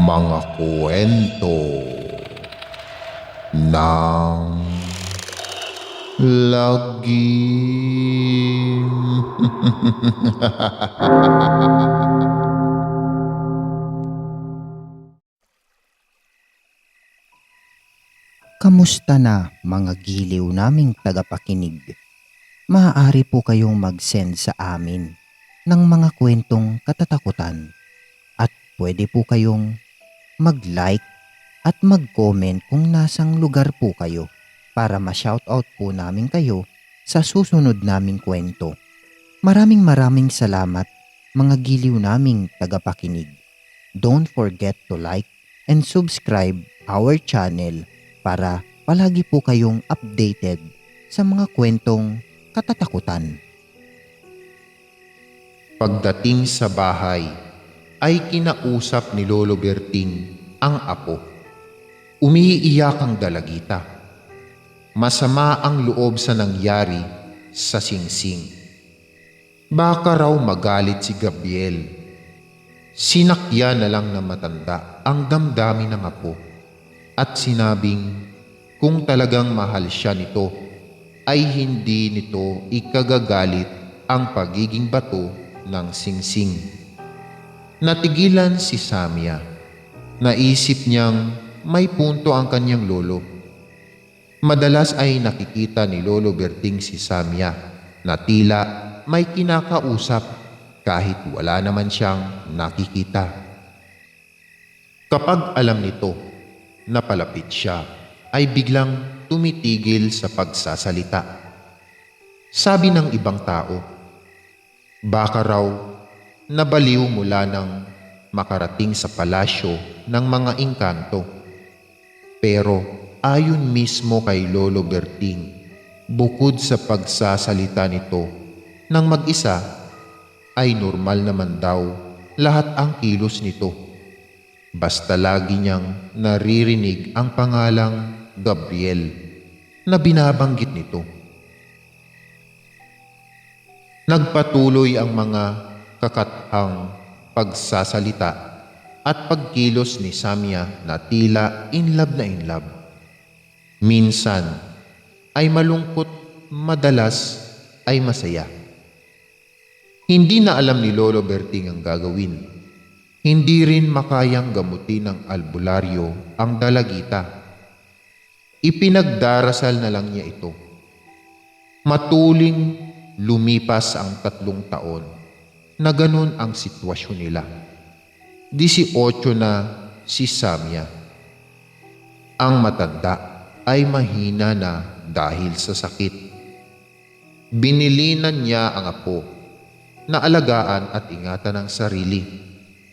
Mga kwento ng lagim. Kamusta na mga giliw naming tagapakinig? Maaari po kayong mag-send sa amin ng mga kwentong katatakutan at pwede po kayong mag-like at mag-comment kung nasang lugar po kayo para ma-shoutout po namin kayo sa susunod naming kwento. Maraming salamat mga giliw naming tagapakinig. Don't forget to like and subscribe our channel para palagi po kayong updated sa mga kwentong katatakutan. Pagdating sa bahay, ay kinausap ni Lolo Berting ang apo. Umiiyak ang dalagita. Masama ang loob sa nangyari sa singsing. Baka raw magalit si Gabriel. Sinakya na lang na matanda ang damdamin ng apo at sinabing kung talagang mahal siya nito ay hindi nito ikagagalit ang pagiging bato ng singsing. Natigilan si Samia. Naisip niyang may punto ang kanyang lolo. Madalas ay nakikita ni Lolo Berting si Samia na tila may kinakausap kahit wala naman siyang nakikita. Kapag alam nito na palapit siya, ay biglang tumitigil sa pagsasalita. Sabi ng ibang tao, baka raw nabaliw mula nang makarating sa palasyo ng mga engkanto. Pero ayon mismo kay Lolo Berting, bukod sa pagsasalita nito ng mag-isa, ay normal naman daw lahat ang kilos nito. Basta lagi niyang naririnig ang pangalang Gabriel na binabanggit nito. Nagpatuloy ang mga kakathang pagsasalita at pagkilos ni Samia na tila in love. Minsan ay malungkot, madalas ay masaya. Hindi na alam ni Lolo Berting ang gagawin. Hindi rin makayang gamutin ng albularyo ang dalagita. Ipinagdarasal na lang niya ito. Matuling lumipas ang 3 taon na ganun ang sitwasyon nila. 18 na si Samia. Ang matanda ay mahina na dahil sa sakit. Binilinan niya ang apo na alagaan at ingatan ang sarili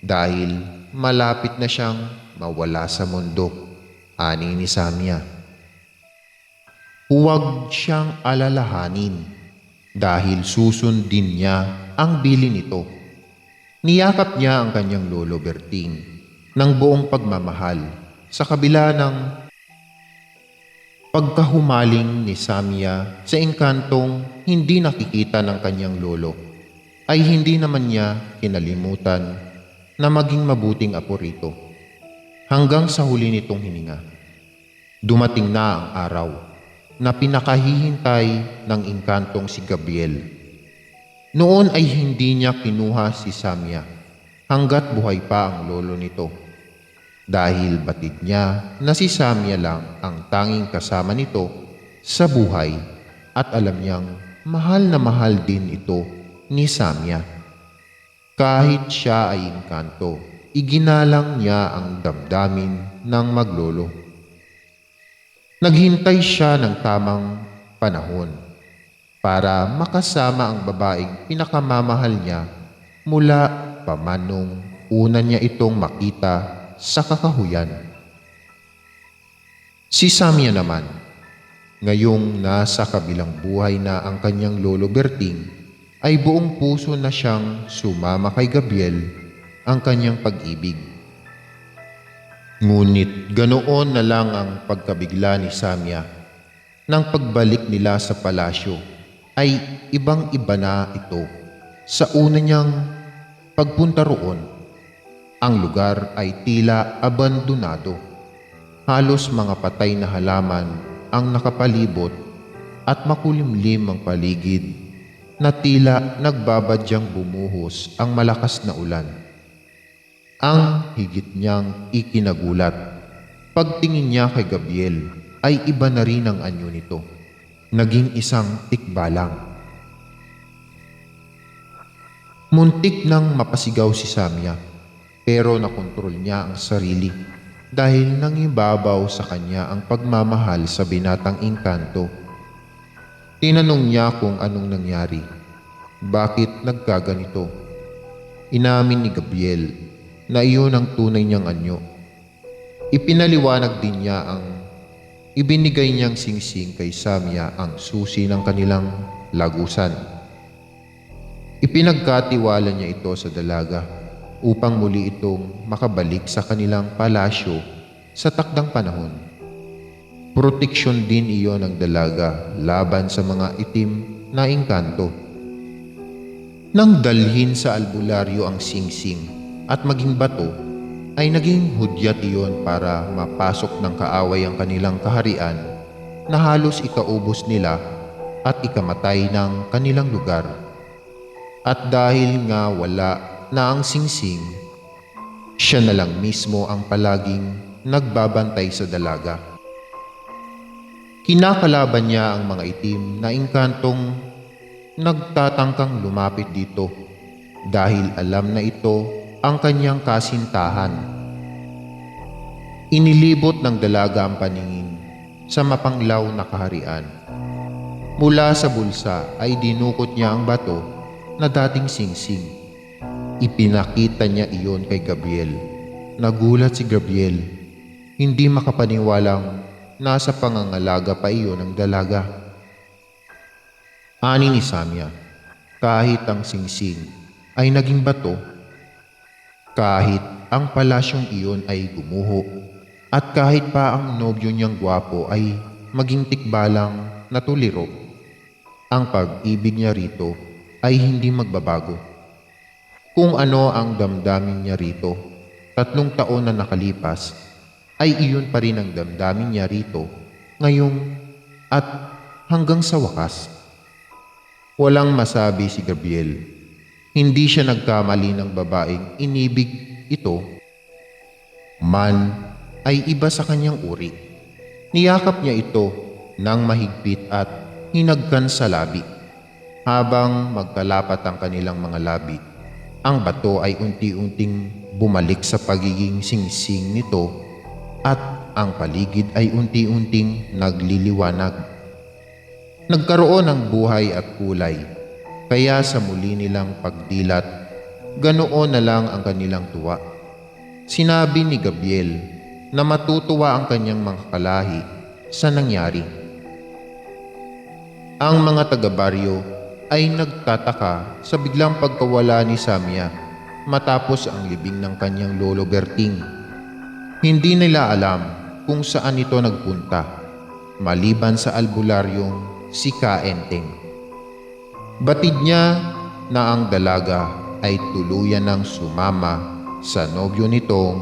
dahil malapit na siyang mawala sa mundo, ani ni Samia. Huwag siyang alalahanin dahil susundin niya ang bili nito. Niyakap niya ang kanyang Lolo Berting ng buong pagmamahal sa kabila ng pagkahumaling ni Samia sa engkantong hindi nakikita ng kanyang lolo, ay hindi naman niya kinalimutan na maging mabuting apo rito. Hanggang sa huli nitong hininga, dumating na ang araw na pinakahihintay ng engkantong si Gabriel. Noon ay hindi niya kinuha si Samia hanggat buhay pa ang lolo nito. Dahil batid niya na si Samia lang ang tanging kasama nito sa buhay at alam niyang mahal na mahal din ito ni Samia. Kahit siya ay engkanto, iginalang niya ang damdamin ng maglolo. Naghintay siya ng tamang panahon para makasama ang babaeng pinakamamahal niya mula pa man nung una niya itong makita sa kakahuyan. Si Samia naman, ngayong nasa kabilang buhay na ang kanyang Lolo Berting, ay buong puso na siyang sumama kay Gabriel ang kanyang pag-ibig. Ngunit ganoon na lang ang pagkabigla ni Samia. Nang pagbalik nila sa palasyo, ay ibang-iba na ito sa una niyang pagpunta roon. Ang lugar ay tila abandonado. Halos mga patay na halaman ang nakapalibot at makulimlim ang paligid na tila nagbabadyang bumuhos ang malakas na ulan. Ang higit niyang ikinagulat, pagtingin niya kay Gabriel ay iba na rin ang anyo nito. Naging isang tikbalang. Muntik nang mapasigaw si Samya, pero nakontrol niya ang sarili dahil nangibabaw sa kanya ang pagmamahal sa binatang engkanto. Tinanong niya kung anong nangyari. Bakit nagkaganito? Inamin ni Gabriel na iyon ang tunay niyang anyo. Ipinaliwanag din niya ang ibinigay niyang singsing kay Samya ang susi ng kanilang lagusan. Ipinagkatiwala niya ito sa dalaga upang muli itong makabalik sa kanilang palasyo sa takdang panahon. Proteksyon din iyon ng dalaga laban sa mga itim na engkanto. Nang dalhin sa albularyo ang singsing at maging bato, ay naging hudyat iyon para mapasok ng kaaway ang kanilang kaharian na halos ikaubos nila at ikamatay ng kanilang lugar. At dahil nga wala na ang singsing, siya na lang mismo ang palaging nagbabantay sa dalaga. Kinakalaban niya ang mga itim na engkantong nagtatangkang lumapit dito dahil alam na ito ang kanyang kasintahan. Inilibot ng dalaga ang paningin sa mapanglaw na kaharian. Mula sa bulsa ay dinukot niya ang bato na dating singsing. Ipinakita niya iyon kay Gabriel. Nagulat si Gabriel. Hindi makapaniwalang nasa pangangalaga pa iyon ng dalaga. Ani ni Samya, kahit ang singsing ay naging bato, kahit ang palasyong iyon ay gumuho, at kahit pa ang nobyo niyang gwapo ay maging tikbalang natuliro, ang pag-ibig niya rito ay hindi magbabago. Kung ano ang damdamin niya rito, 3 taon na nakalipas, ay iyon pa rin ang damdamin niya rito ngayong at hanggang sa wakas. Walang masabi si Gabriel. Hindi siya nagkamali ng babaeng inibig ito. Man ay iba sa kanyang uri. Niyakap niya ito ng mahigpit at hinagkan sa labi. Habang magkalapat ang kanilang mga labi, ang bato ay unti-unting bumalik sa pagiging singsing nito at ang paligid ay unti-unting nagliliwanag. Nagkaroon ng buhay at kulay, kaya sa muli nilang pagdilat, ganoon na lang ang kanilang tuwa. Sinabi ni Gabriel na matutuwa ang kanyang mga kalahi sa nangyari. Ang mga taga-baryo ay nagtataka sa biglang pagkawala ni Samya matapos ang libing ng kanyang lolo Berting. Hindi nila alam kung saan ito nagpunta, maliban sa albularyong si Kaenteng. Batid niya na ang dalaga ay tuluyan ng sumama sa nobyo nitong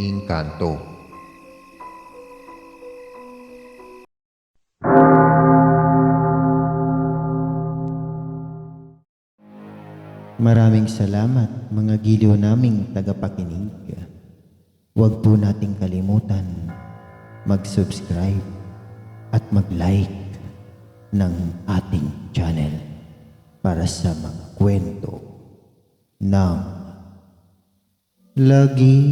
engkanto. Maraming salamat mga giliw naming tagapakinig. Huwag po nating kalimutan mag-subscribe at mag-like ng ating channel para sa mga kwento ng lagi.